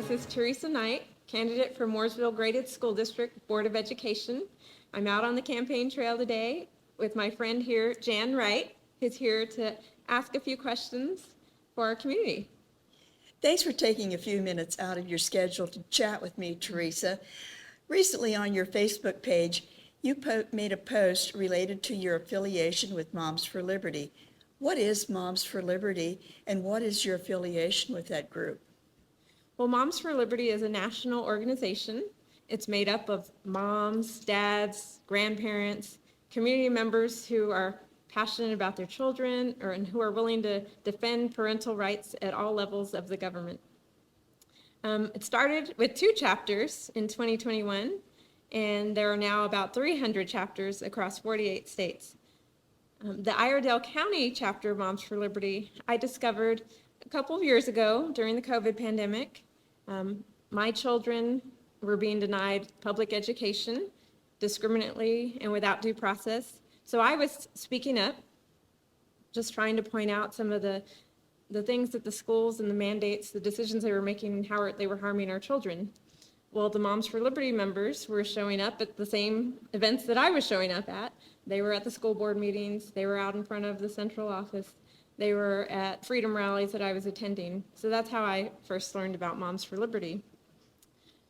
This is Theresa Knight, candidate for Mooresville Graded School District Board of Education. I'm out on the campaign trail today with my friend here, Jan Wright, who's here to ask a few questions for our community. Thanks for taking a few minutes out of your schedule to chat with me, Theresa. Recently on your Facebook page, you made a post related to your affiliation with Moms for Liberty. What is Moms for Liberty, and what is your affiliation with that group? Well, Moms for Liberty is a national organization. It's made up of moms, dads, grandparents, community members who are passionate about their children and who are willing to defend parental rights at all levels of the government. It started with 2 chapters in 2021, and there are now about 300 chapters across 48 states. The Iredell County chapter of Moms for Liberty, I discovered a couple of years ago during the COVID pandemic. My children were being denied public education discriminately and without due process. So I was speaking up, just trying to point out some of the things that the schools and the mandates, the decisions they were making, and how they were harming our children. Well, the Moms for Liberty members were showing up at the same events that I was showing up at. They were at the school board meetings. They were out in front of the central office. They were at freedom rallies that I was attending. So that's how I first learned about Moms for Liberty.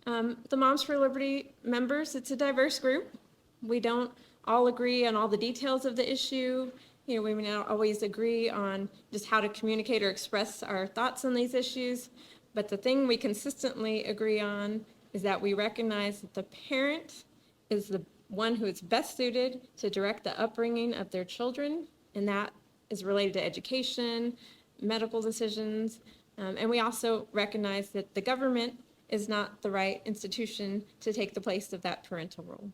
The Moms for Liberty members, it's a diverse group. We don't all agree on all the details of the issue. We may not always agree on just how to communicate or express our thoughts on these issues. But the thing we consistently agree on is that we recognize that the parent is the one who is best suited to direct the upbringing of their children, and that is related to education, medical decisions, and we also recognize that the government is not the right institution to take the place of that parental role.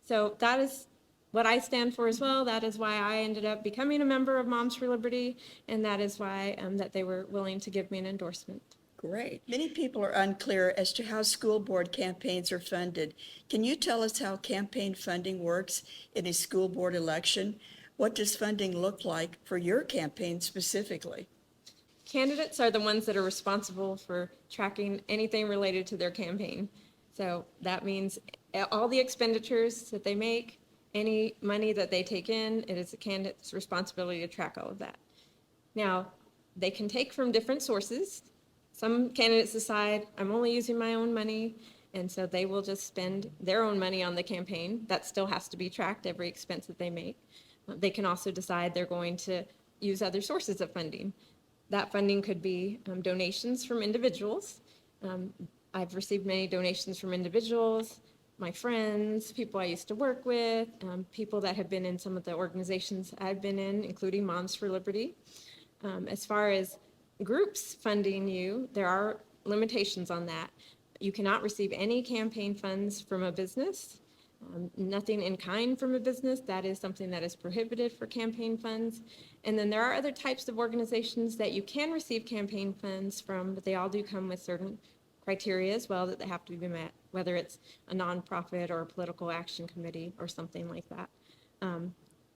So that is what I stand for as well. That is why I ended up becoming a member of Moms for Liberty, and that is why that they were willing to give me an endorsement. Great. Many people are unclear as to how school board campaigns are funded. Can you tell us how campaign funding works in a school board election? What does funding look like for your campaign specifically? Candidates are the ones that are responsible for tracking anything related to their campaign. So that means all the expenditures that they make, any money that they take in, it is the candidate's responsibility to track all of that. Now, they can take from different sources. Some candidates decide, I'm only using my own money, and so they will just spend their own money on the campaign. That still has to be tracked, every expense that they make. They can also decide they're going to use other sources of funding. That funding could be donations from individuals. I've received many donations from individuals, my friends, people I used to work with, people that have been in some of the organizations I've been in, including Moms for Liberty. As far as groups funding you, there are limitations on that. You cannot receive any campaign funds from a business, nothing in kind from a business. That is something that is prohibited for campaign funds. And then there are other types of organizations that you can receive campaign funds from, but they all do come with certain criteria as well that they have to be met, whether it's a nonprofit or a political action committee or something like that.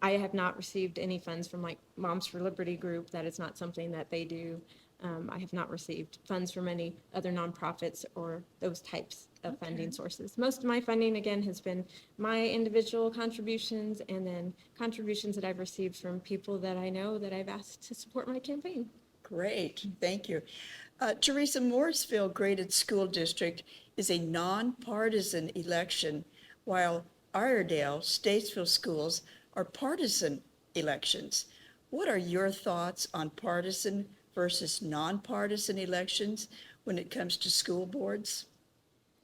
I have not received any funds from like Moms for Liberty group. That is not something that they do. I have not received funds from any other nonprofits or those types of funding sources. Most of my funding, again, has been my individual contributions and then contributions that I've received from people that I know that I've asked to support my campaign. Great, thank you. Theresa, Mooresville Graded School District is a nonpartisan election, while Iredell, Statesville schools are partisan elections. What are your thoughts on partisan versus nonpartisan elections when it comes to school boards?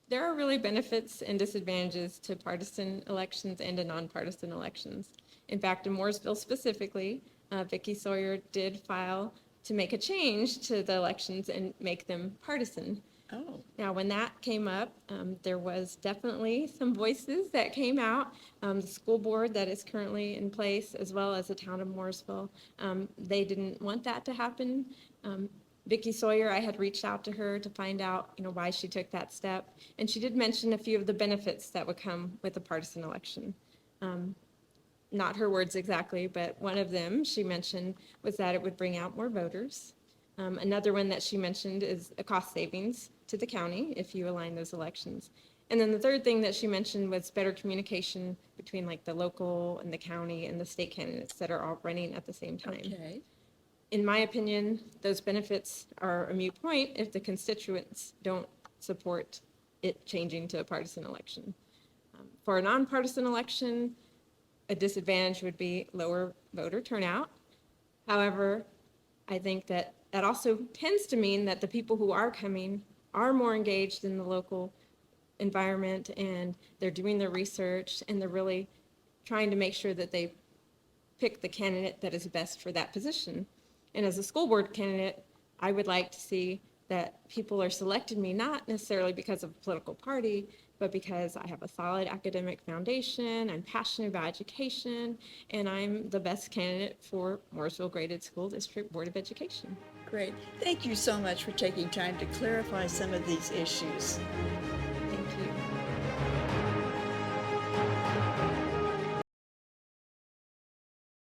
There are really benefits and disadvantages to partisan elections and to nonpartisan elections. In fact, in Mooresville specifically, Vicki Sawyer did file to make a change to the elections and make them partisan. Oh. Now, when that came up, there was definitely some voices that came out. The school board that is currently in place, as well as the town of Mooresville, they didn't want that to happen. Vicki Sawyer, I had reached out to her to find out, why she took that step, and she did mention a few of the benefits that would come with a partisan election. Not her words exactly, but one of them she mentioned was that it would bring out more voters. Another one that she mentioned is a cost savings to the county if you align those elections. And then the third thing that she mentioned was better communication between like the local and the county and the state candidates that are all running at the same time. Okay. In my opinion, those benefits are a moot point if the constituents don't support it changing to a partisan election. For a nonpartisan election, a disadvantage would be lower voter turnout. However, I think that that also tends to mean that the people who are coming are more engaged in the local environment, and they're doing their research, and they're really trying to make sure that they pick the candidate that is best for that position. And as a school board candidate, I would like to see that people are selecting me not necessarily because of a political party, but because I have a solid academic foundation, I'm passionate about education, and I'm the best candidate for Mooresville Graded School District Board of Education. Great. Thank you so much for taking time to clarify some of these issues. Thank you.